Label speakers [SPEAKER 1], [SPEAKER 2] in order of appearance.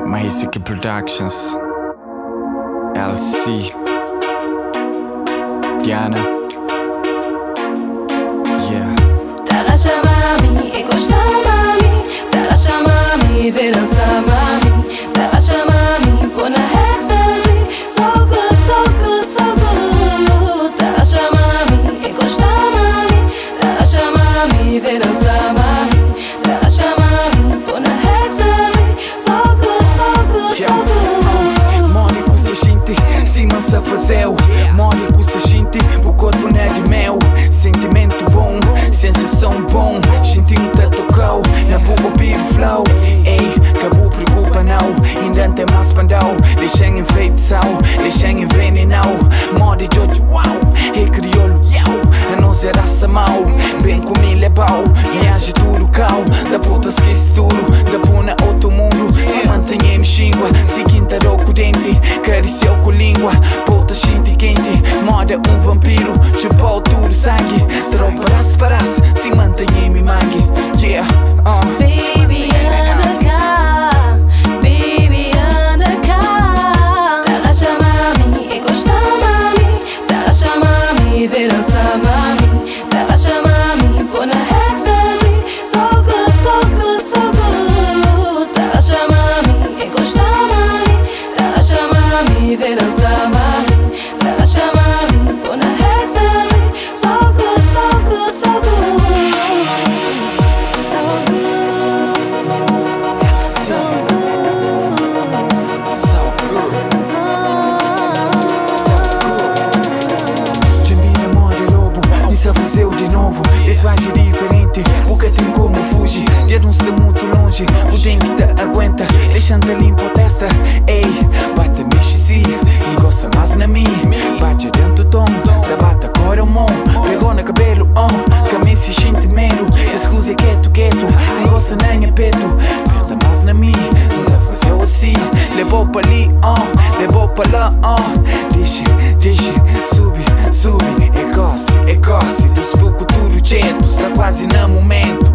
[SPEAKER 1] Mahisica Productions, LC, Diana, yeah.
[SPEAKER 2] Tarasha mami, encosta mami, tarasha mami, verança mami, tarasha mami, põe na ecstasy, so good, so good, so good. Tarasha mami, encosta mami, tarasha mami, verança mami, tarasha mami, põe na ecstasy, so good, so good, so good.
[SPEAKER 1] Mônico se xinte, se mansa fazeu. Mônico se xinte, o corpo não é de mel. Sentimento bom, sensação bom. Xintinho tá tocou, na boca piro flow. Ei, acabou preocupa não, ainda tem mais pandau. Deixem enfeitiçar, deixem envenenar. Mode de hoje, uau, é crioulo, yau. A nós é raça mau, bem comigo é bau. Viaja tudo cal, da puta esquece tudo. Da puna outro mundo, se mantém em xingua. Se quinta com dente, cariciou com língua. Puta xinte quente, moda vampiro. Chupou tudo sangue, tropa paras, se mantém em mangue. Yeah,
[SPEAKER 2] Baby, anda cá, baby, anda cá. Tarasha mami, encosta mami, tarasha mami, verança mami, tarasha mami, põe na ecstasy, so good, so good, so good. Tarasha mami, encosta mami, tarasha mami, verança mami, tarasha mami, põe na ecstasy, so good, so good, so good.
[SPEAKER 1] Fazer de novo, isso faz diferente. Nunca tem como fugir, dia não está muito longe. O tempo te aguenta, deixando a limpo testa. Ei, bate mexe se encosta mais na mim. Bate dentro do tom, da bata cor ao mão. Pegou no cabelo, caminho se sente medo. Escusa quieto, quieto, encosta na minha peito. Aperta mais na mim, não dá fazer assim. Levou para ali, levou para lá, deixa, sube, sube. É coce, dos pouco tudo jeito, está quase no momento.